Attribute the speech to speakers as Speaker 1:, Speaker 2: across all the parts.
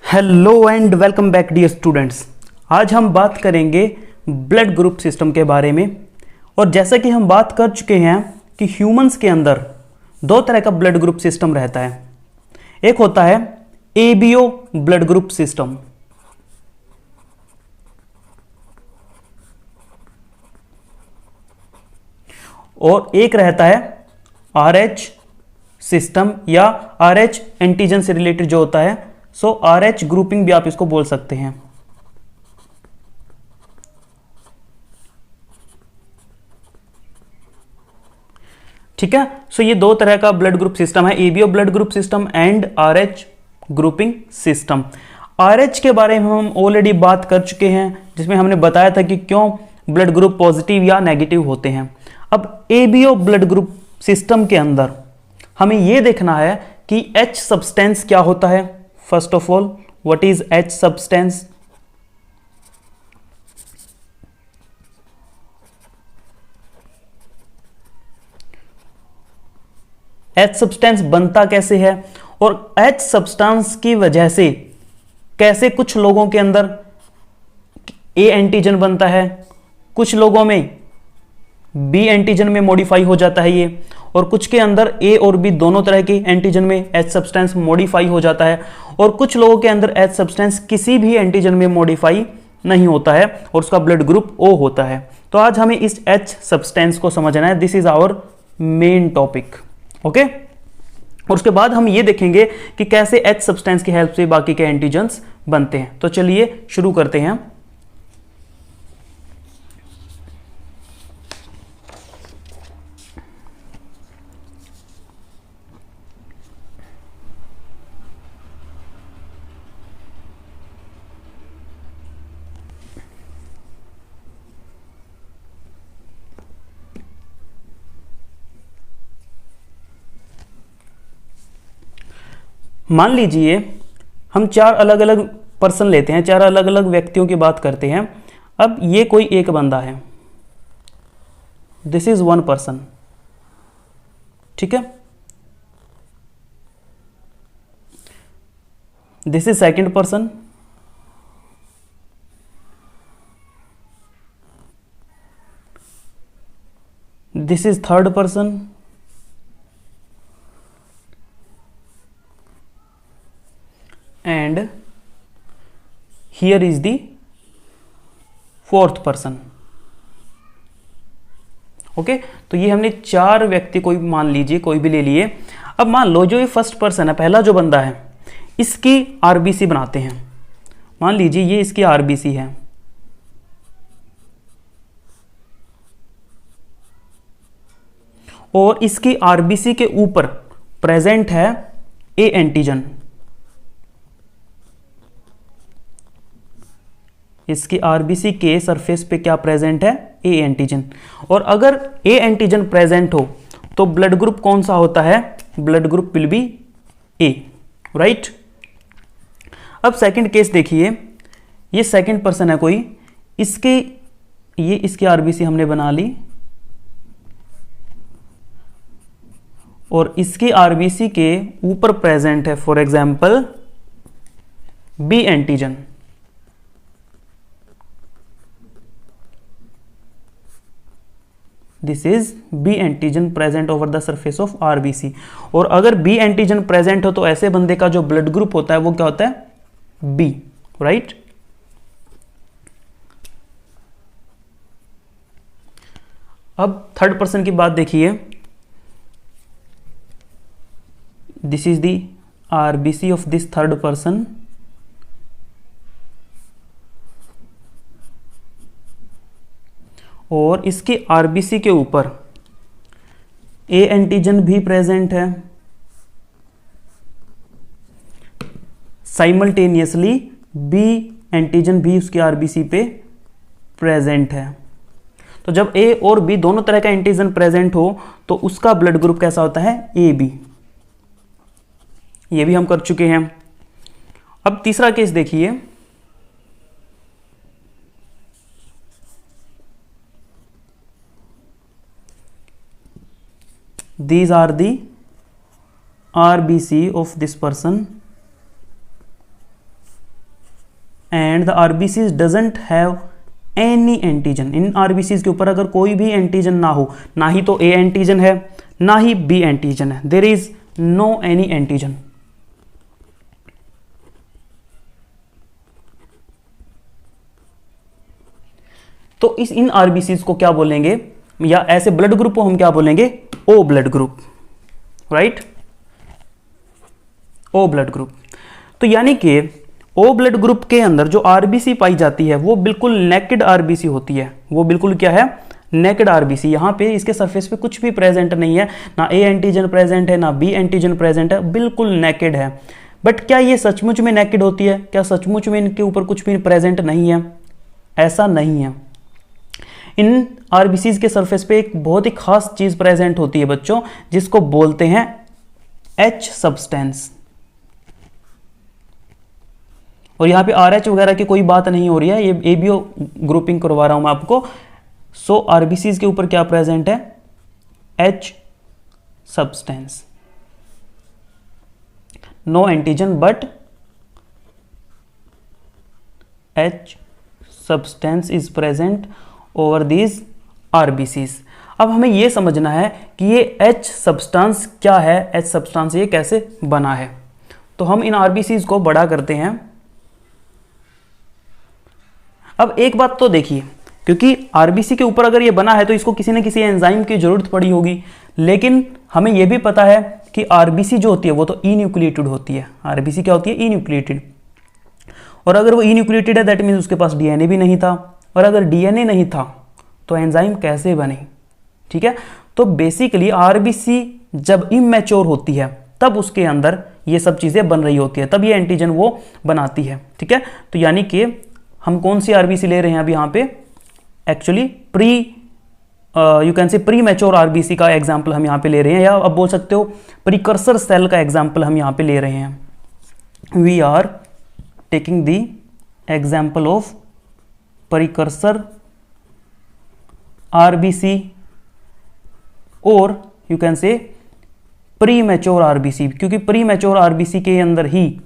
Speaker 1: Hello and welcome back dear students. आज हम बात करेंगे ब्लड ग्रुप सिस्टम के बारे में। और जैसा कि हम बात कर चुके हैं कि ह्यूमंस के अंदर दो तरह का ब्लड ग्रुप सिस्टम रहता है। एक होता है एबीओ ब्लड ग्रुप सिस्टम, और एक रहता है आरएच सिस्टम या आरएच एंटीजन से रिलेटेड जो होता है। सो आरएच ग्रुपिंग भी आप इसको बोल सकते हैं। ठीक है। सो ये दो तरह का ब्लड ग्रुप सिस्टम है, ABO blood group system and RH grouping system. RH के बारे में हम ऑलरेडी बात कर चुके हैं, जिसमें हमने बताया था कि क्यों ब्लड ग्रुप पॉजिटिव या नेगेटिव होते हैं। अब एबीओ ब्लड ग्रुप सिस्टम के अंदर हमें यह देखना है कि एच सब्सटेंस क्या होता है। First of all, what is H substance? H substance बनता कैसे है, और एच सब्सटेंस की वजह से कैसे कुछ लोगों के अंदर ए एंटीजन बनता है, कुछ लोगों में बी एंटीजन में मॉडिफाई हो जाता है ये, और कुछ के अंदर ए और बी दोनों तरह के एंटीजन में एच सब्सटेंस मॉडिफाई हो जाता है, और कुछ लोगों के अंदर एच सब्सटेंस किसी भी एंटीजन में मॉडिफाई नहीं होता है और उसका ब्लड ग्रुप ओ होता है। तो आज हमें इस एच सब्सटेंस को समझना है। This is our main topic. Okay. और उसके बाद हम ये देखेंगे कि कैसे एच सब्सटेंस की हेल्प से बाकी के एंटीजन्स बनते हैं। तो चलिए शुरू करते हैं। मान लीजिए हम चार अलग अलग पर्सन लेते हैं, चार अलग अलग व्यक्तियों की बात करते हैं। अब ये कोई एक बंदा है, दिस इज वन पर्सन। ठीक है। This is second person, this is third person, and here is the fourth person। Okay. तो ये हमने चार व्यक्ति कोई मान लीजिए, कोई भी ले लिए। अब मान लो जो ये फर्स्ट पर्सन है, पहला जो बंदा है, इसकी आरबीसी बनाते हैं। मान लीजिए ये इसकी आरबीसी है, और इसकी आरबीसी के ऊपर प्रेजेंट है ए एंटीजन। इसकी आरबीसी के सरफेस पे क्या प्रेजेंट है? A antigen. और अगर ए एंटीजन प्रेजेंट हो तो ब्लड ग्रुप कौन सा होता है? Blood group will be A, right. अब सेकंड केस देखिए, ये सेकंड पर्सन है कोई, इसकी आरबीसी हमने बना ली, और इसकी आरबीसी के ऊपर प्रेजेंट है for example B antigen. This is B antigen present over the surface of RBC. और अगर बी एंटीजन प्रेजेंट हो तो ऐसे बंदे का जो ब्लड ग्रुप होता है वो क्या होता है? B, right. अब थर्ड पर्सन की बात देखिए, this is the RBC of this third person, और इसके आरबीसी के ऊपर ए एंटीजन भी प्रेजेंट है, साइमल्टेनियसली बी एंटीजन भी उसकी आरबीसी पे प्रेजेंट है। तो जब ए और बी दोनों तरह का एंटीजन प्रेजेंट हो तो उसका ब्लड ग्रुप कैसा होता है? A B. ये भी हम कर चुके हैं। अब तीसरा केस देखिए, these are the RBC of this person, and the RBCs doesn't have any antigen. In RBCs के ऊपर अगर कोई भी एंटीजन ना हो, ना ही तो ए एंटीजन है ना ही बी एंटीजन है, there is no any antigen. तो इस इन आरबीसीज को क्या बोलेंगे, या ऐसे ब्लड ग्रुप को हम क्या बोलेंगे, O blood group, right, O blood group. तो यानी कि ओ ब्लड ग्रुप के अंदर जो आरबीसी पाई जाती है वो बिल्कुल नेकेड आरबीसी होती है। वो बिल्कुल क्या है, नेकेड आरबीसी। यहां पे इसके सरफेस पे कुछ भी प्रेजेंट नहीं है, ना ए एंटीजन प्रेजेंट है ना बी एंटीजन प्रेजेंट है, बिल्कुल नेकेड है। बट क्या ये सचमुच में नेकेड होती है? क्या सचमुच में इनके ऊपर कुछ भी प्रेजेंट नहीं है? ऐसा नहीं है। इन आरबीसीज के सरफेस पे एक बहुत ही खास चीज प्रेजेंट होती है बच्चों, जिसको बोलते हैं एच सब्सटेंस। और यहां पे आरएच वगैरह की कोई बात नहीं हो रही है, ये एबीओ ग्रुपिंग करवा रहा हूं मैं आपको। सो आरबीसीज के ऊपर क्या प्रेजेंट है, H substance, no antigen but H substance is present over these RBCs. अब हमें यह समझना है कि ये एच सब्सटेंस क्या है, एच सब्सटेंस ये कैसे बना है। तो हम इन आरबीसीज को बड़ा करते हैं। अब एक बात तो देखिए, क्योंकि आरबीसी के ऊपर अगर ये बना है तो इसको किसी न किसी एंजाइम की जरूरत पड़ी होगी, लेकिन हमें यह भी पता है कि आरबीसी जो होती है वो तो इन्यूक्लिएटेड होती है। आरबीसी क्या होती है, इन्यूक्लिएटेड। और अगर वो इन्यूक्लिएटेड है दैट मीन्स उसके पास डीएनए भी नहीं था, और अगर डीएनए नहीं था तो एंजाइम कैसे बने, ठीक है। तो बेसिकली आरबीसी जब इमैच्योर होती है तब उसके अंदर ये सब चीजें बन रही होती है, तब ये एंटीजन वो बनाती है, ठीक है। तो यानी कि हम कौन सी आरबीसी ले रहे हैं अब यहाँ पे, actually pre you can say premature RBC का एग्जाम्पल हम यहाँ पे ले रहे हैं, या अब बोल सकते हो प्रीकर्सर सेल का एग्जाम्पल हम यहाँ पे ले रहे हैं। We are taking the example of precursor RBC और you can say premature RBC, क्योंकि प्री मैच्योर आरबीसी के अंदर ही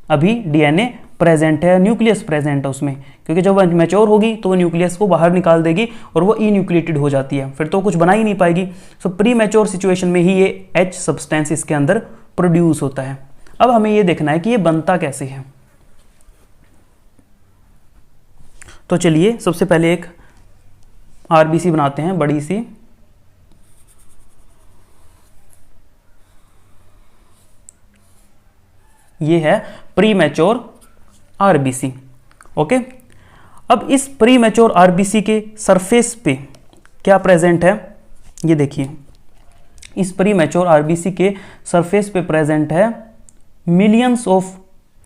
Speaker 1: अभी डीएनए प्रेजेंट है, न्यूक्लियस प्रेजेंट है उसमें, क्योंकि जब वह मैच्योर होगी तो वो न्यूक्लियस को बाहर निकाल देगी और वो इन्यूक्लिएटेड हो जाती है, फिर तो कुछ बना ही नहीं पाएगी। सो प्री मैच्योर सिचुएशन में ही ये एच सब्सटेंस इसके अंदर प्रोड्यूस होता है। अब हमें ये देखना है कि ये बनता कैसे है। तो चलिए सबसे पहले एक आरबीसी बनाते हैं बड़ी सी। ये है प्री मैच्योर आरबीसी, ओके। अब इस प्री मैच्योर आरबीसी के सरफेस पे क्या प्रेजेंट है, ये देखिए। इस प्री मैच्योर आरबीसी के सरफेस पे प्रेजेंट है millions of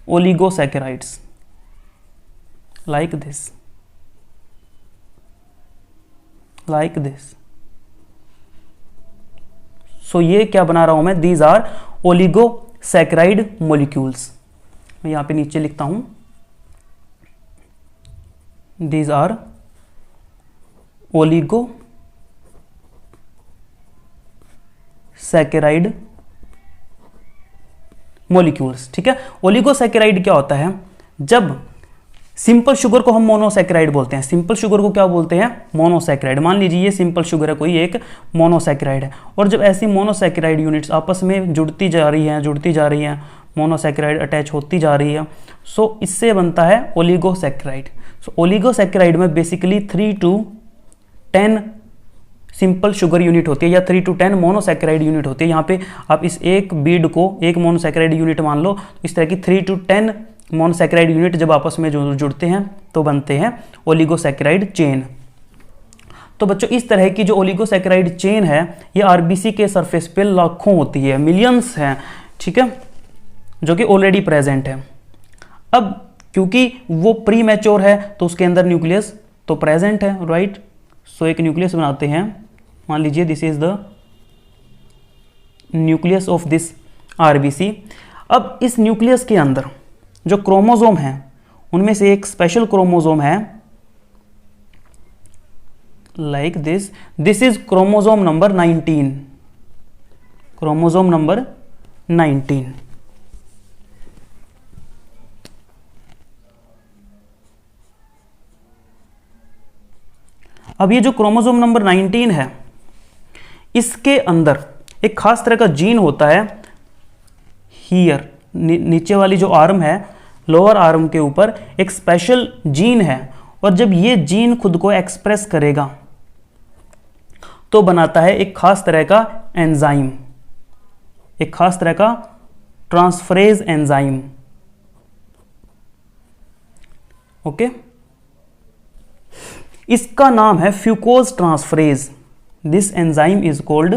Speaker 1: oligosaccharides like this, like this. So ये क्या बना रहा हूं मैं, दीज आर ओलिगोसैकेराइड मॉलिक्यूल्स। मैं यहां पे नीचे लिखता हूं, these are ओलिगोसैकेराइड मॉलिक्यूल्स, ठीक है। ओलिगोसैकेराइड क्या होता है, जब सिंपल शुगर को हम मोनोसैकेराइड बोलते हैं। सिंपल शुगर को क्या बोलते हैं, मोनोसैकेराइड। मान लीजिए ये सिंपल शुगर है, कोई एक मोनोसैकेराइड है, और जब ऐसी मोनोसैकेराइड यूनिट्स आपस में जुड़ती जा रही हैं, मोनोसैकेराइड अटैच होती जा रही है, सो इससे बनता है ओलिगोसैकेराइड। सो ओलिगोसैकेराइड में basically 3 to 10 simple sugar unit होती है, या 3 to 10 मोनोसैकेराइड यूनिट होती है। यहाँ पे आप इस एक बीड को एक मोनोसैकेराइड यूनिट मान लो। इस तरह की 3 to 10 मोनोसैकेराइड यूनिट जब आपस में जुड़ते हैं तो बनते हैं ओलिगोसैकेराइड चेन। तो बच्चों इस तरह की जो ओलिगोसैकेराइड चेन है ये आरबीसी के सरफेस पे लाखों होती है, मिलियंस हैं, ठीक है, जो कि ऑलरेडी प्रेजेंट है। अब क्योंकि वो प्री मैच्योर है तो उसके अंदर न्यूक्लियस तो प्रेजेंट है, राइट। सो एक न्यूक्लियस बनाते हैं, मान लीजिए this is the nucleus of this RBC. अब इस न्यूक्लियस के अंदर जो क्रोमोसोम है उनमें से एक स्पेशल क्रोमोसोम है like this, this is chromosome number 19, chromosome number 19। अब ये जो क्रोमोसोम नंबर 19 है, इसके अंदर एक खास तरह का जीन होता है हियर, नीचे वाली जो आर्म है, लोअर आर्म के ऊपर एक स्पेशल जीन है, और जब ये जीन खुद को एक्सप्रेस करेगा तो बनाता है एक खास तरह का एंजाइम, एक खास तरह का ट्रांसफरेज एंजाइम। ओके, इसका नाम है fucose transferase. This enzyme is called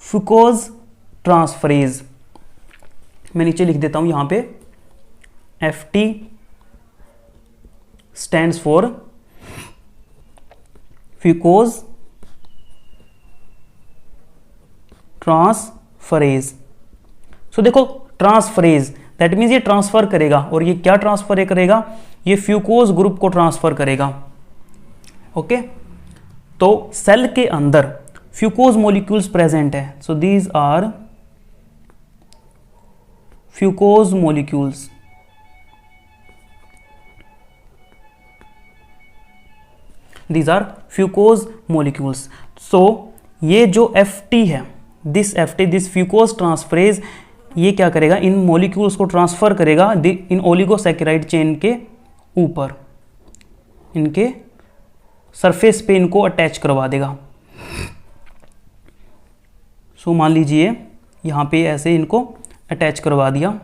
Speaker 1: fucose transferase. मैं नीचे लिख देता हूं यहां पे, FT stands for fucose transferase. So देखो, ट्रांसफरेज दैट मीन्स ये ट्रांसफर करेगा, और ये क्या ट्रांसफर करेगा, ये फ्यूकोज ग्रुप को ट्रांसफर करेगा। ओके, तो सेल के अंदर फ्यूकोज मॉलिक्यूल्स प्रेजेंट है, so these are fucose molecules. These are fucose molecules. So ये जो FT है, this FT, this fucose transferase, ये क्या करेगा, इन मॉलिक्यूल्स को ट्रांसफर करेगा इन ओलिगोसैकेराइड चेन के ऊपर, इनके सरफेस पे इनको अटैच करवा देगा। सो मान लीजिए यहां पे ऐसे इनको अटैच करवा दिया,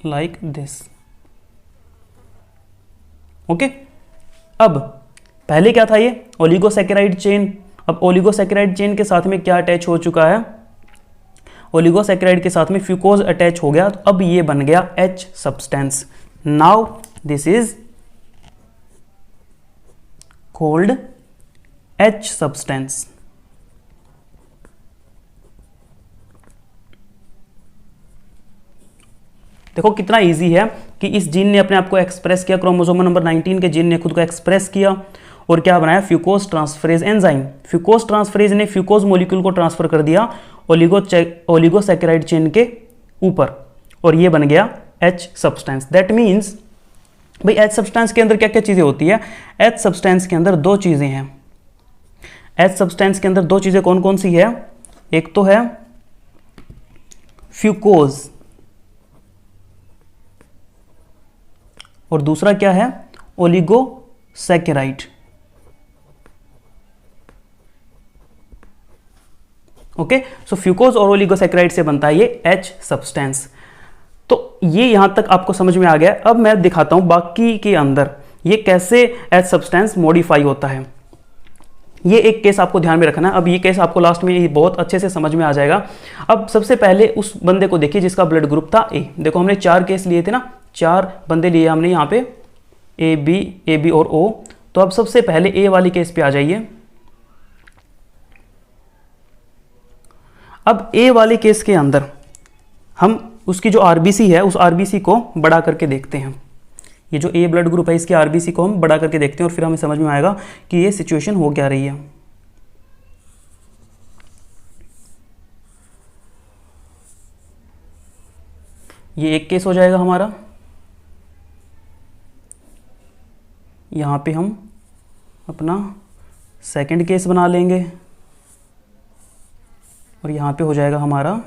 Speaker 1: लाइक दिस। ओके, अब पहले क्या था, ये ओलिगोसैकेराइड चेन। अब ओलिगोसैकेराइड चेन के साथ में क्या अटैच हो चुका है, ओलिगोसैकेराइड के साथ में फ्यूकोज अटैच हो गया, तो अब ये बन गया H substance. Now this is called H substance. देखो कितना इजी है कि इस जीन ने अपने आप को एक्सप्रेस किया, क्रोमोसोम नंबर 19 के जीन ने खुद को एक्सप्रेस किया और क्या बनाया, fucose transferase enzyme. Fucose transferase ने फ्यूकोज मॉलिक्यूल को ट्रांसफर कर दिया ओलिगोसैकेराइड चेन के ऊपर, और ये बन गया H सब्सटेंस। दैट मीन्स भाई H सब्सटेंस के अंदर क्या क्या चीजें होती है, H सब्सटेंस के अंदर दो चीजें हैं। H सब्सटेंस के अंदर दो चीजें कौन कौन सी है, एक तो है फ्यूकोज और दूसरा क्या है, ओलिगोसैकेराइड। ओके, सो फ्यूकोज और ओलिगोसैकेराइड से बनता है ये H सब्सटेंस। तो ये यहां तक आपको समझ में आ गया। अब मैं दिखाता हूं बाकी के अंदर ये कैसे H सब्सटेंस मॉडिफाई होता है। ये एक केस आपको ध्यान में रखना है। अब ये केस आपको लास्ट में ये बहुत अच्छे से समझ में आ जाएगा। अब सबसे पहले उस बंदे को देखिए जिसका ब्लड ग्रुप था A। देखो हमने 4 केस लिए थे ना, 4 बंदे लिए हमने यहाँ पे ए बी और O। तो अब सबसे पहले A वाली केस पे आ जाइए। अब A वाले केस के अंदर हम उसकी जो RBC है उस RBC को बढ़ा करके देखते हैं। ये जो A ब्लड ग्रुप है इसके RBC को हम बढ़ा करके देखते हैं और फिर हमें समझ में आएगा कि ये सिचुएशन हो क्या रही है। ये एक केस हो जाएगा हमारा। यहाँ पे हम अपना सेकंड केस बना लेंगे और यहाँ पे हो जाएगा हमारा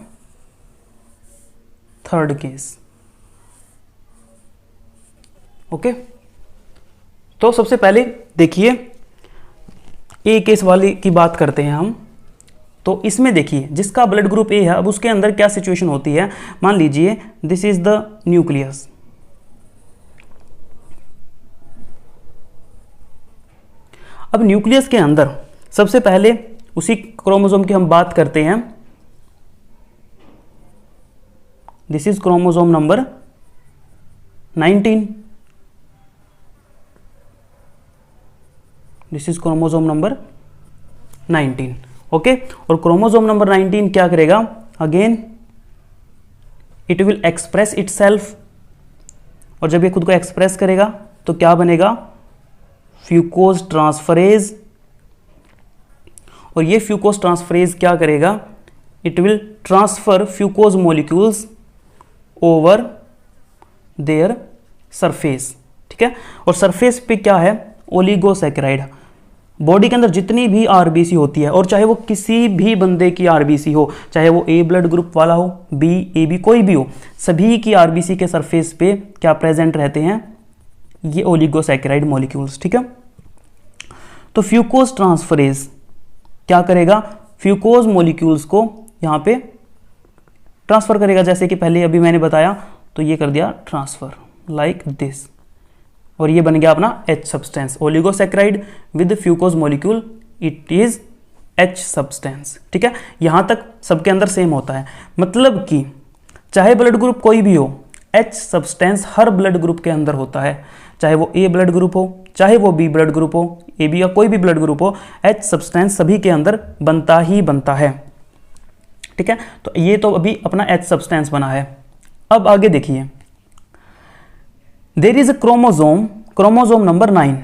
Speaker 1: थर्ड केस। ओके, तो सबसे पहले देखिए ए केस वाली की बात करते हैं हम। तो इसमें देखिए जिसका ब्लड ग्रुप ए है, अब उसके अंदर क्या सिचुएशन होती है। मान लीजिए दिस इज द न्यूक्लियस। अब न्यूक्लियस के अंदर सबसे पहले उसी क्रोमोसोम की हम बात करते हैं। This is chromosome number 19। This is chromosome number 19। Okay, और क्रोमोसोम नंबर 19 क्या करेगा, again it will express itself. और जब ये खुद को एक्सप्रेस करेगा तो क्या बनेगा, फ्यूकोज ट्रांसफरेज। और ये फ्यूकोज ट्रांसफरेज क्या करेगा, it will transfer fucose molecules over their surface. ठीक है, और सरफेस पे क्या है, ओलिगोसैकेराइड। बॉडी के अंदर जितनी भी आरबीसी होती है, और चाहे वो किसी भी बंदे की आरबीसी हो, चाहे वो ए ब्लड ग्रुप वाला हो, बी, ए बी, कोई भी हो, सभी की आरबीसी के सरफेस पे क्या प्रेजेंट रहते हैं, ये ओलिगोसैकेराइड मॉलिक्यूल्स। ठीक है, तो फ्यूकोज ट्रांसफरेज क्या करेगा, फ्यूकोज मॉलिक्यूल्स को यहां पे ट्रांसफर करेगा, जैसे कि पहले अभी मैंने बताया, तो ये कर दिया ट्रांसफर लाइक दिस, और ये बन गया अपना H substance. Oligosaccharide with fucose molecule, it is H substance. ठीक है, यहां तक सबके अंदर सेम होता है, मतलब कि चाहे ब्लड ग्रुप कोई भी हो, H सब्सटेंस हर ब्लड ग्रुप के अंदर होता है, चाहे वो A ब्लड ग्रुप हो, चाहे वो B ब्लड ग्रुप हो, AB या कोई भी ब्लड ग्रुप हो, H सब्सटेंस सभी के अंदर बनता ही बनता है। ठीक है, तो ये तो अभी अपना H सब्सटेंस बना है। अब आगे देखिए, there is a chromosome, chromosome number 9।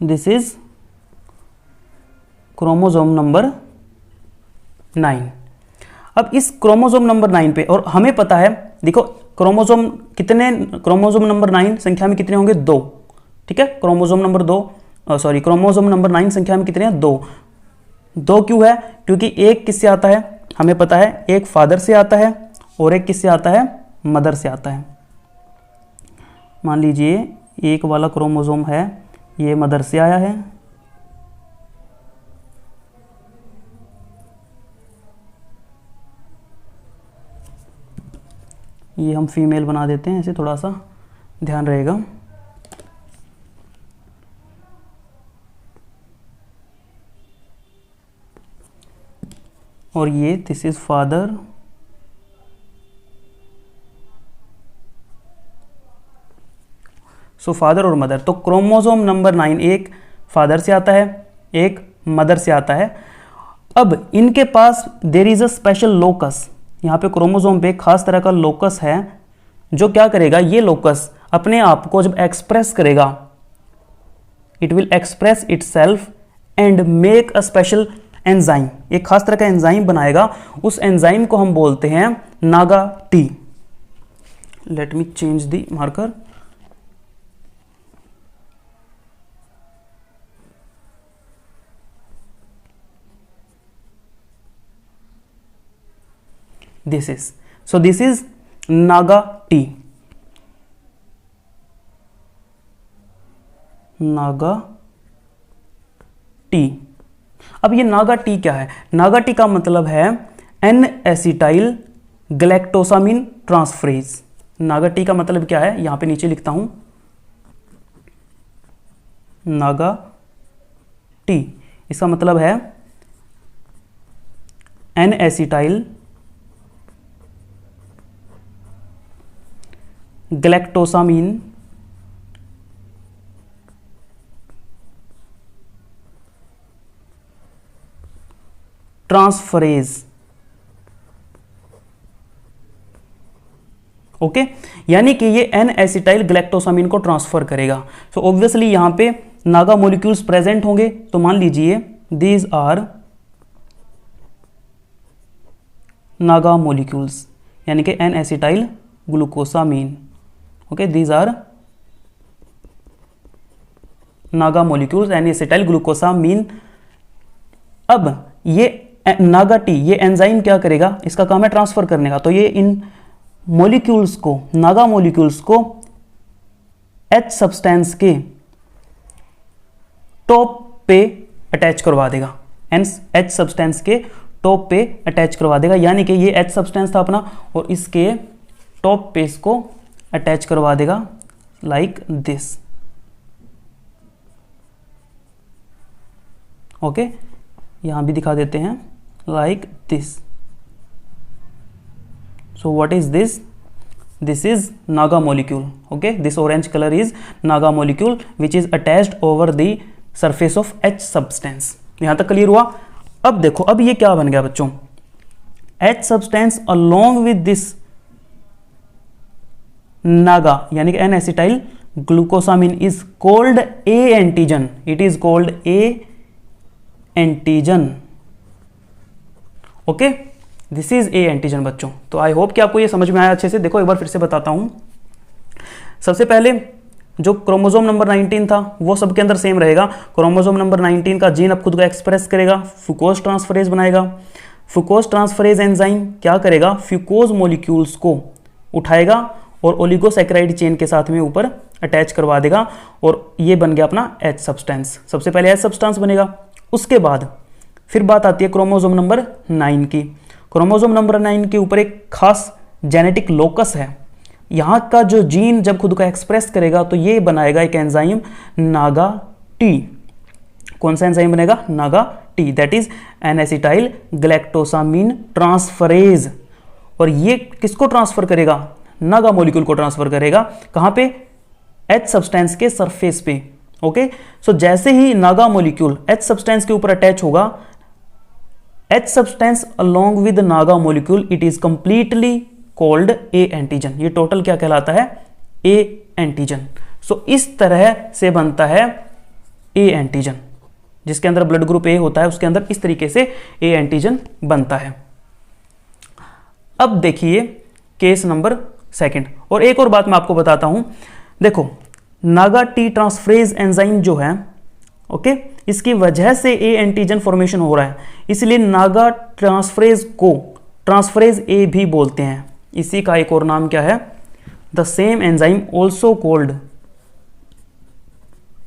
Speaker 1: This is chromosome number 9। अब इस क्रोमोसोम नंबर 9 पे, और हमें पता है, देखो क्रोमोसोम कितने, क्रोमोसोम नंबर 9 संख्या में कितने होंगे, 2। ठीक है, chromosome number 2, sorry chromosome number 9 संख्या में कितने हैं, 2। 2 क्यों है, क्योंकि एक किससे आता है, हमें पता है, एक फादर से आता है और एक किससे आता है, मदर से आता है। मान लीजिए एक वाला क्रोमोसोम है, ये मदर से आया है, ये हम फीमेल बना देते हैं, ऐसे थोड़ा सा ध्यान रहेगा। और ये this is father, so father और मदर। तो क्रोमोसोम नंबर 9 एक फादर से आता है, एक मदर से आता है। अब इनके पास there is a special locus, यहाँ पे क्रोमोसोम पे खास तरह का लोकस है, जो क्या करेगा, ये लोकस अपने आप को जब एक्सप्रेस करेगा, it will express itself and make a special enzyme, एक खास तरह का एंजाइम बनाएगा, उस एंजाइम को हम बोलते हैं Naga T. Let me change the marker. This is, so this is naga tea, Naga T. अब ये नागा टी क्या है, नागा टी का मतलब है N acetyl galactosamine transferase. NAGA T का मतलब क्या है, यहां पे नीचे लिखता हूं, नागा टी, इसका मतलब है N acetyl galactosamine transferase. Okay, यानी कि ये एन एसिटाइल ग्लैक्टोसामिन को ट्रांसफर करेगा। सो ऑब्वियसली यहां पे नागा मॉलिक्यूल्स प्रेजेंट होंगे, तो मान लीजिए दीज आर नागा मॉलिक्यूल्स, यानी कि N acetyl glucosamine. Okay, these are NAGA molecules, N acetyl glucosamine. अब ये नागा टी, ये एंजाइम क्या करेगा, इसका काम है ट्रांसफर करने का, तो ये इन मॉलिक्यूल्स को, नागा मॉलिक्यूल्स को एच सब्सटेंस के टॉप पे अटैच करवा देगा, एच सब्सटेंस के टॉप पे अटैच करवा देगा, यानी कि ये एच सब्सटेंस था अपना, और इसके टॉप पे इसको अटैच करवा देगा लाइक दिस। ओके, यहां भी दिखा देते हैं like this. So what is this, this is Naga molecule. Okay, this orange colour is Naga molecule which is attached over the surface of H substance. यहां तक क्लियर हुआ। अब देखो, अब ये क्या बन गया बच्चों, H substance along with this NAGA, यानी कि N acetyl glucosamine is called A antigen, it is called A antigen. Okay, this is A antigen बच्चों। तो आई होप कि आपको ये समझ में आया अच्छे से। देखो एक बार फिर से बताता हूं। सबसे पहले जो क्रोमोसोम नंबर 19 था वो सबके अंदर सेम रहेगा। क्रोमोसोम नंबर 19 का जीन अब खुद को एक्सप्रेस करेगा, फ्यूकोज ट्रांसफरेज बनाएगा। फ्यूकोज ट्रांसफरेज एंजाइम क्या करेगा, फ्यूकोज मॉलिक्यूल्स को उठाएगा और ओलिगोसैकेराइड चेन के साथ में ऊपर अटैच करवा देगा और ये बन गया अपना एच सब्सटेंस। सबसे पहले एच सब्सटेंस बनेगा। उसके बाद फिर बात आती है क्रोमोसोम नंबर 9 की। क्रोमोसोम नंबर 9 के ऊपर एक खास जेनेटिक लोकस है। यहाँ का जो जीन जब खुद को एक्सप्रेस करेगा तो ये बनाएगा एक एंजाइम नागा टी। कौन सा एंजाइम बनेगा, NAGA T, that is N acetyl galactosamine transferase. और ये किसको ट्रांसफर करेगा, नागा मॉलिक्यूल को ट्रांसफर करेगा। कहां पे, एच सब्सटेंस के सरफेस पे। ओके, सो जैसे ही नागा मॉलिक्यूल एच सब्सटेंस के ऊपर अटैच होगा, H substance along with Naga molecule, it is completely called A antigen. ये टोटल क्या कहलाता है, ए एंटीजन। सो इस तरह से बनता है ए एंटीजन। जिसके अंदर ब्लड ग्रुप ए होता है उसके अंदर इस तरीके से ए एंटीजन बनता है। अब देखिए केस नंबर 2। और एक और बात मैं आपको बताता हूं। देखो नागा टी ट्रांसफरेज एंजाइम जो है, ओके, इसकी वजह से ए एंटीजन फॉर्मेशन हो रहा है, इसलिए नागा ट्रांसफरेज को ट्रांसफरेज ए भी बोलते हैं। इसी का एक और नाम क्या है, the same enzyme also called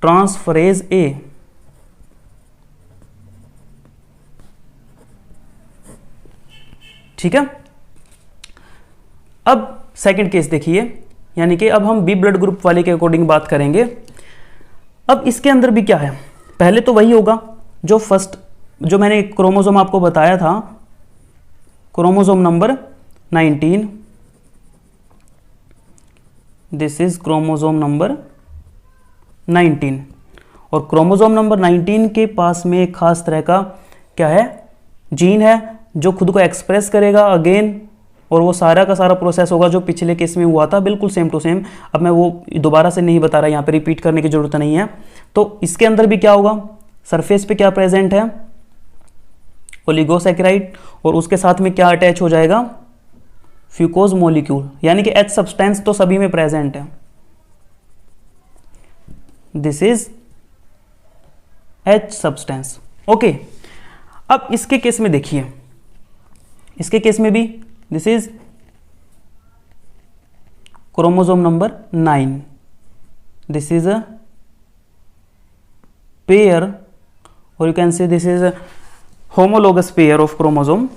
Speaker 1: transferase A. ठीक है। अब सेकंड केस देखिए, यानी कि अब हम बी ब्लड ग्रुप वाले के अकॉर्डिंग बात करेंगे। अब इसके अंदर भी क्या है, पहले तो वही होगा जो फर्स्ट, जो मैंने क्रोमोसोम आपको बताया था, chromosome number 19, this is chromosome number 19। और क्रोमोसोम नंबर 19 के पास में एक खास तरह का क्या है, जीन है जो खुद को एक्सप्रेस करेगा अगेन, और वो सारा का सारा प्रोसेस होगा जो पिछले केस में हुआ था, बिल्कुल सेम टू सेम। अब मैं वो दोबारा से नहीं बता रहा, यहाँ पे रिपीट करने की जरूरत नहीं है। तो इसके अंदर भी क्या होगा, सरफेस पे क्या प्रेजेंट है, ओलिगोसैकेराइड, और उसके साथ में क्या अटैच हो जाएगा, फ्यूकोज मॉलिक्यूल, यानी कि एच सब्सटेंस तो सभी में प्रेजेंट है। This is H substance. Okay, अब इसके केस में देखिए, इसके केस में भी this is chromosome number 9, this is a pair, और you can say this is a homologous pair of chromosome.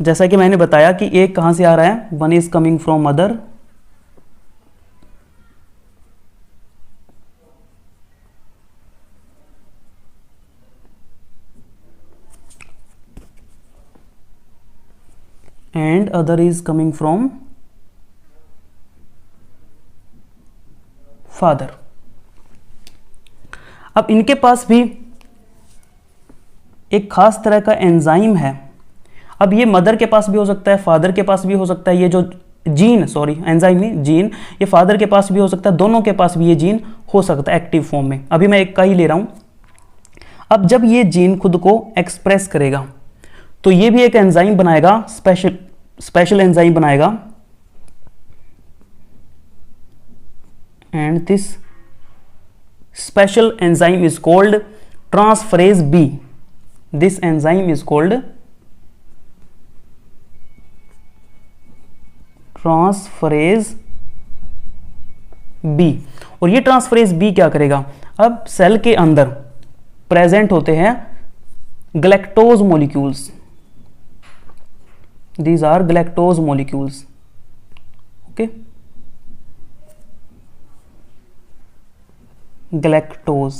Speaker 1: जैसा कि मैंने बताया कि एक कहां से आ रहा है, one is coming from mother, and other is coming from father। अब इनके पास भी एक खास तरह का एंजाइम है। अब ये मदर के पास भी हो सकता है, फादर के पास भी हो सकता है। ये जो जीन, सॉरी एंजाइम नहीं, जीन, ये फादर के पास भी हो सकता है, दोनों के पास भी ये जीन हो सकता है एक्टिव फॉर्म में। अभी मैं एक का ही ले रहा हूं। अब जब ये जीन खुद को एक्सप्रेस करेगा तो ये भी एक एंजाइम बनाएगा, स्पेशल एंजाइम बनाएगा, and this special enzyme is called transferase B. This enzyme is called transferase B. और ये ट्रांसफरेज बी क्या करेगा, अब सेल के अंदर प्रेजेंट होते हैं galactose molecules, these are galactose molecules। okay, galactose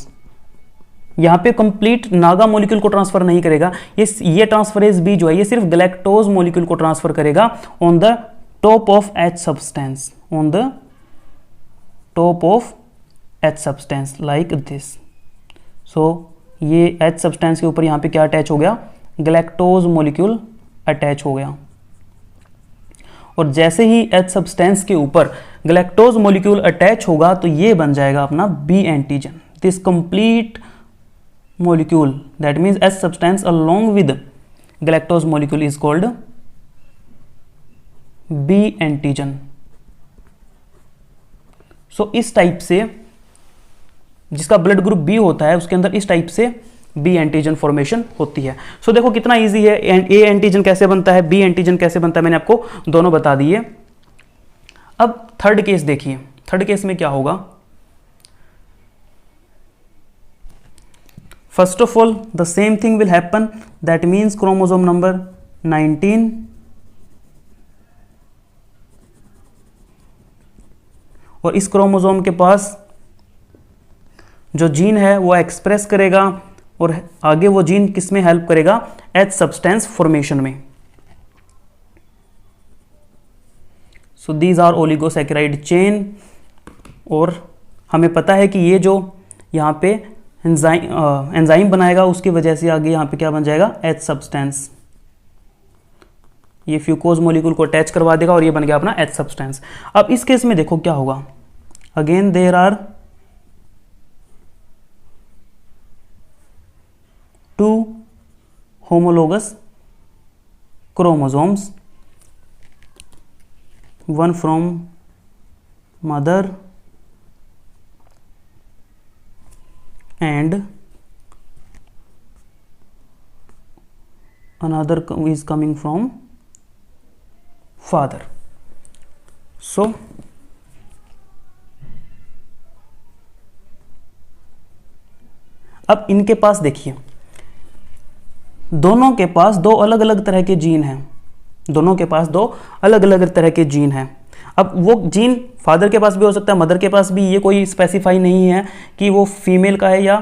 Speaker 1: यहां पे कंप्लीट नागा मॉलिक्यूल को ट्रांसफर नहीं करेगा, ये ट्रांसफरेज बी जो है ये सिर्फ गैलेक्टोज मॉलिक्यूल को ट्रांसफर करेगा on the top of H substance, on the top of H substance like this. So ये एच सब्सटेंस के ऊपर यहां पे क्या अटैच हो गया, गैलेक्टोज मॉलिक्यूल अटैच हो गया। और जैसे ही एच सब्सटेंस के ऊपर गैलेक्टोज मॉलिक्यूल अटैच होगा तो ये बन जाएगा अपना B antigen. This complete molecule, that means H substance along with galactose molecule is called B antigen. So इस टाइप से जिसका ब्लड ग्रुप बी होता है उसके अंदर इस टाइप से बी एंटीजन फॉर्मेशन होती है. सो देखो कितना इजी है. ए एंटीजन कैसे बनता है, बी एंटीजन कैसे बनता है, मैंने आपको दोनों बता दिए. अब थर्ड केस देखिए. थर्ड केस में क्या होगा. First of all the same thing will happen, that means chromosome number 19 और इस क्रोमोसोम के पास जो जीन है वो एक्सप्रेस करेगा और आगे वो जीन किस में हेल्प करेगा, एच सब्सटेंस फॉर्मेशन में. So these are oligosaccharide chain. और हमें पता है कि ये जो यहाँ पे एंजाइम बनाएगा उसकी वजह से आगे यहाँ पे क्या बन जाएगा, एच सब्सटेंस. ये फ्यूकोज मॉलिक्यूल को अटैच करवा देगा और ये बन गया अपना एच सब्सटेंस. अब इस केस में देखो क्या होगा. Again there are two homologous chromosomes, one from mother and another is coming from father. So अब इनके पास देखिए, दोनों के पास दो अलग अलग तरह के जीन हैं. दोनों के पास दो अलग अलग तरह के जीन हैं. अब वो जीन फादर के पास भी हो सकता है, मदर के पास भी. ये कोई स्पेसिफाई नहीं है कि वो फीमेल का है या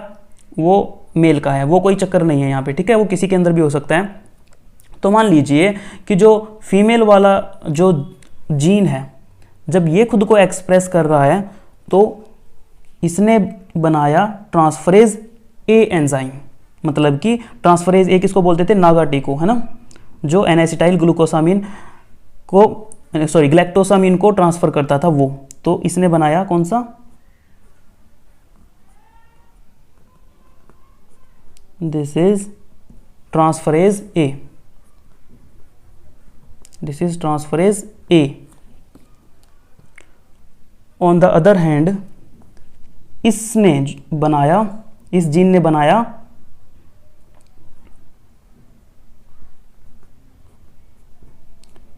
Speaker 1: वो मेल का है, वो कोई चक्कर नहीं है यहाँ पे, ठीक है. वो किसी के अंदर भी हो सकता है. तो मान लीजिए कि जो फीमेल वाला जो जीन है, जब ये खुद को एक्सप्रेस कर रहा है तो इसने बनाया ट्रांसफरेज ए एंजाइम. मतलब कि ट्रांसफरेज ए किसको बोलते थे, नागा-टी को, है ना, जो एन-एसिटाइल ग्लूकोसामिन को ग्लैक्टोसामिन को ट्रांसफर करता था वो. तो इसने बनाया कौन सा, this is transferase A. This is transferase A. On the other hand इसने बनाया, इस जीन ने बनाया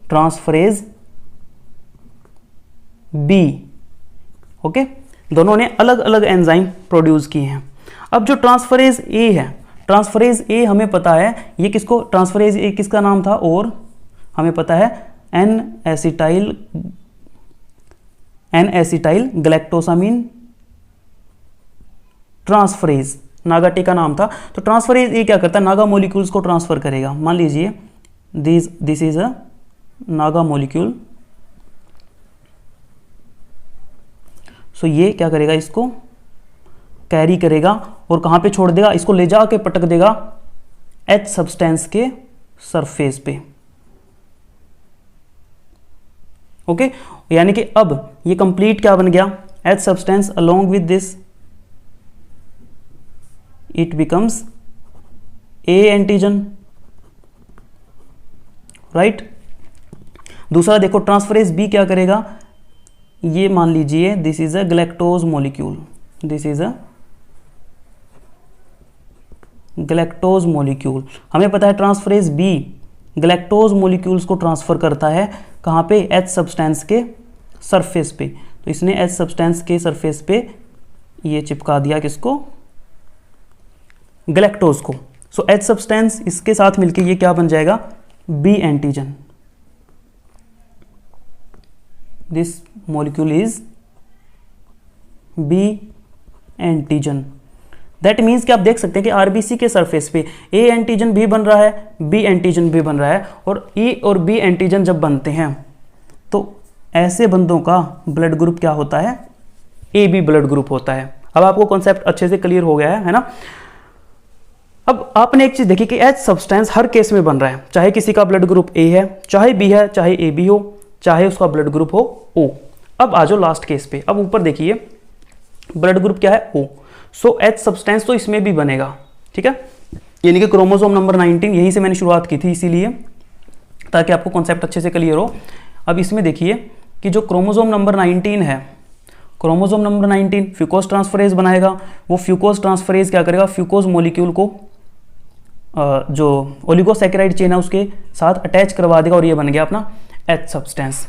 Speaker 1: ट्रांसफरेज बी. ओके, दोनों ने अलग अलग एंजाइम प्रोड्यूस किए हैं. अब जो ट्रांसफरेज ए है, ट्रांसफरेज ए हमें पता है ये किसको, ट्रांसफरेज ए किसका नाम था, और हमें पता है एन-एसिटाइल ग्लैक्टोसामिन ट्रांसफरेज, नागा-टी का नाम था. तो ट्रांसफरेज ए क्या करता है, नागा मॉलिक्यूल्स को ट्रांसफर करेगा. मान लीजिए this is a NAGA molecule. So ये क्या करेगा, इसको कैरी करेगा और कहां पे छोड़ देगा, इसको ले जाके पटक देगा एच सब्सटेंस के सरफेस पे. ओके, यानी कि अब ये कंप्लीट क्या बन गया, H substance along with this it becomes A antigen, right. दूसरा देखो ट्रांसफरेज बी क्या करेगा, ये मान लीजिए this is a galactose molecule, this is a galactose molecule. हमें पता है ट्रांसफरेज बी ग्लैक्टोज मॉलिक्यूल्स को ट्रांसफर करता है कहाँ पे, एच सब्सटेंस के सरफेस पे. तो इसने एच सब्सटेंस के सरफेस पे ये चिपका दिया किसको, ग्लैक्टोज को. सो एच सब्सटेंस इसके साथ मिलके ये क्या बन जाएगा, B antigen. This molecule is B antigen. That means कि आप देख सकते हैं कि आरबीसी के सरफेस पे ए एंटीजन भी बन रहा है, बी एंटीजन भी बन रहा है. और ए और बी एंटीजन जब बनते हैं तो ऐसे बंदों का ब्लड ग्रुप क्या होता है, ए बी ब्लड ग्रुप होता है. अब आपको कॉन्सेप्ट अच्छे से क्लियर हो गया है ना. अब आपने एक चीज देखी कि एच सब्सटेंस हर केस में बन रहा है, चाहे किसी का ब्लड ग्रुप ए है, चाहे बी है, चाहे ए बी हो, चाहे उसका ब्लड ग्रुप हो ओ. अब आ जाओ लास्ट केस पे. अब ऊपर देखिए ब्लड ग्रुप क्या है, ओ. सो एच सब्सटेंस तो इसमें भी बनेगा, ठीक है, यानी कि क्रोमोसोम नंबर 19, यहीं से मैंने शुरुआत की थी इसीलिए, ताकि आपको कॉन्सेप्ट अच्छे से क्लियर हो। अब इसमें देखिए कि जो क्रोमोसोम नंबर 19 है, क्रोमोसोम नंबर 19 फ्यूकोज ट्रांसफरेज बनाएगा। वो फ्यूकोज ट्रांसफरेज क्या करेगा, फ्यूकोज मॉलिक्यूल को जो ओलिगोसैकेराइड चेन है उसके साथ अटैच करवा देगा और ये बन गया अपना एच सब्सटेंस।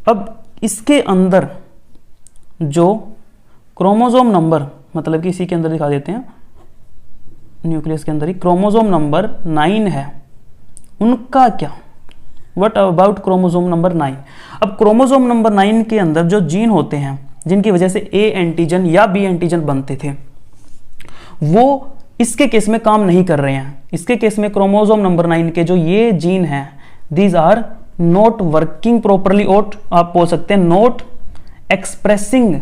Speaker 1: अब इसके अंदर जो क्रोमोसोम नंबर, मतलब कि इसी के अंदर दिखा देते हैं, न्यूक्लियस के अंदर ही क्रोमोसोम नंबर 9 है, उनका क्या, व्हाट अबाउट क्रोमोसोम नंबर 9। अब क्रोमोसोम नंबर 9 के अंदर जो जीन होते हैं जिनकी वजह से ए एंटीजन या बी एंटीजन बनते थे, वो इसके केस में काम नहीं कर रहे हैं। इसके केस में क्रोमोसोम नंबर 9 के जो ये जीन हैं, these are not working properly, और आप बोल सकते हैं नॉट एक्सप्रेसिंग,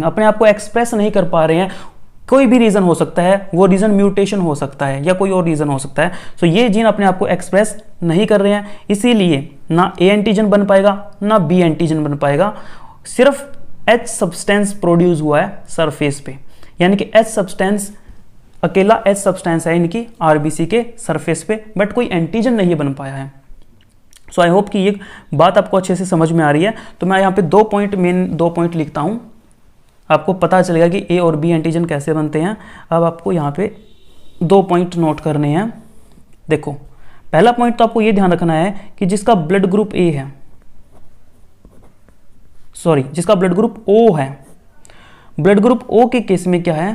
Speaker 1: अपने आप को एक्सप्रेस नहीं कर पा रहे हैं। कोई भी रीजन हो सकता है, वो रीजन म्यूटेशन हो सकता है या कोई और रीजन हो सकता है। सो ये जीन अपने आप को एक्सप्रेस नहीं कर रहे हैं, इसीलिए ना ए एंटीजन बन पाएगा ना बी एंटीजन बन पाएगा। सिर्फ एच सब्सटेंस प्रोड्यूस हुआ है सरफेस पे, यानी कि एच सब्सटेंस, अकेला एच सब्सटेंस है इनकी आरबीसी के सरफेस पे, बट कोई एंटीजन नहीं बन पाया है। सो आई होप कि ये बात आपको अच्छे से समझ में आ रही है। तो मैं यहाँ पे दो पॉइंट लिखता हूँ, आपको पता चलेगा कि ए और बी एंटीजन कैसे बनते हैं। अब आपको यहाँ पे 2 पॉइंट नोट करने हैं। देखो, पहला पॉइंट तो आपको ये ध्यान रखना है कि जिसका ब्लड ग्रुप ए है, जिसका ब्लड ग्रुप ओ है, ब्लड ग्रुप ओ के केस में क्या है,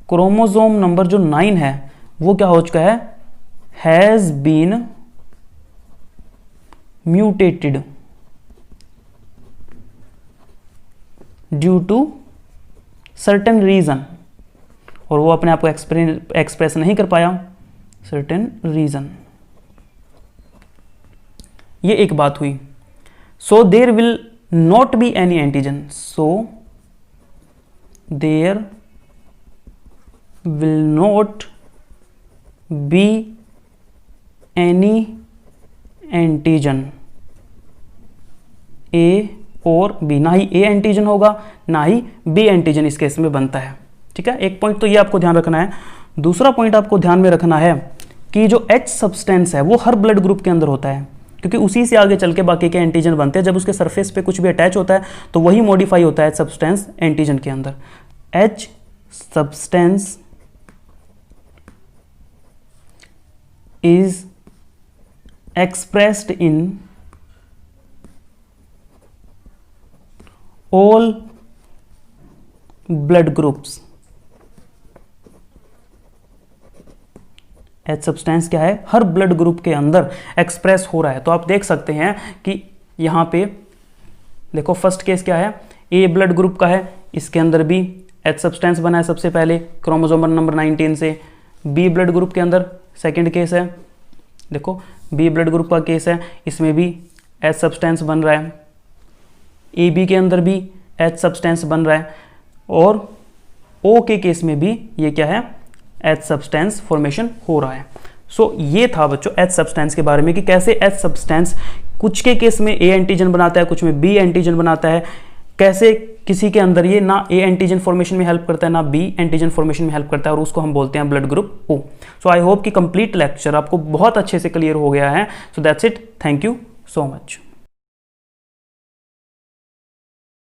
Speaker 1: क्रोमोसोम नंबर जो 9 है वो क्या हो चुका है, has been mutated due to certain reason, और वो अपने आप को एक्सप्रेस नहीं कर पाया, सर्टेन रीजन। ये एक बात हुई। So there will not be any antigen, so there will not be any antigen A और बी, ना ही ए एंटीजन होगा ना ही बी एंटीजन इस केस में बनता है। ठीक है, एक पॉइंट तो ये आपको ध्यान रखना है। दूसरा पॉइंट आपको ध्यान में रखना है कि जो एच सब्सटेंस है वो हर ब्लड ग्रुप के अंदर होता है, क्योंकि उसी से आगे चल के बाकी के एंटीजन बनते हैं। जब उसके सरफेस पे कुछ भी अटैच होता है तो वही मॉडिफाई होता है सब्सटेंस एंटीजन के अंदर। H substance is expressed in all blood groups। H substance क्या है, हर ब्लड ग्रुप के अंदर एक्सप्रेस हो रहा है। तो आप देख सकते हैं कि यहां पे देखो, फर्स्ट केस क्या है, ए ब्लड ग्रुप का है, इसके अंदर भी एच सब्सटेंस बना है सबसे पहले क्रोमोसोम नंबर 19 से। बी ब्लड ग्रुप के अंदर सेकंड केस है, देखो बी ब्लड ग्रुप का केस है, इसमें भी एच सब्सटेंस बन रहा है। ए बी के अंदर भी एच सब्सटेंस बन रहा है, और ओ के केस में भी ये क्या है, एच सब्सटेंस फॉर्मेशन हो रहा है। सो ये था बच्चों एच सब्सटेंस के बारे में कि कैसे एच सब्सटेंस कुछ के केस में ए एंटीजन बनाता है, कुछ में बी एंटीजन बनाता है, कैसे किसी के अंदर ये ना ए एंटीजन फॉर्मेशन में हेल्प करता है ना बी एंटीजन फॉर्मेशन में हेल्प करता है, और उसको हम बोलते हैं blood group O. So I hope कि कंप्लीट लेक्चर आपको बहुत अच्छे से क्लियर हो गया है। So that's it, thank you so much.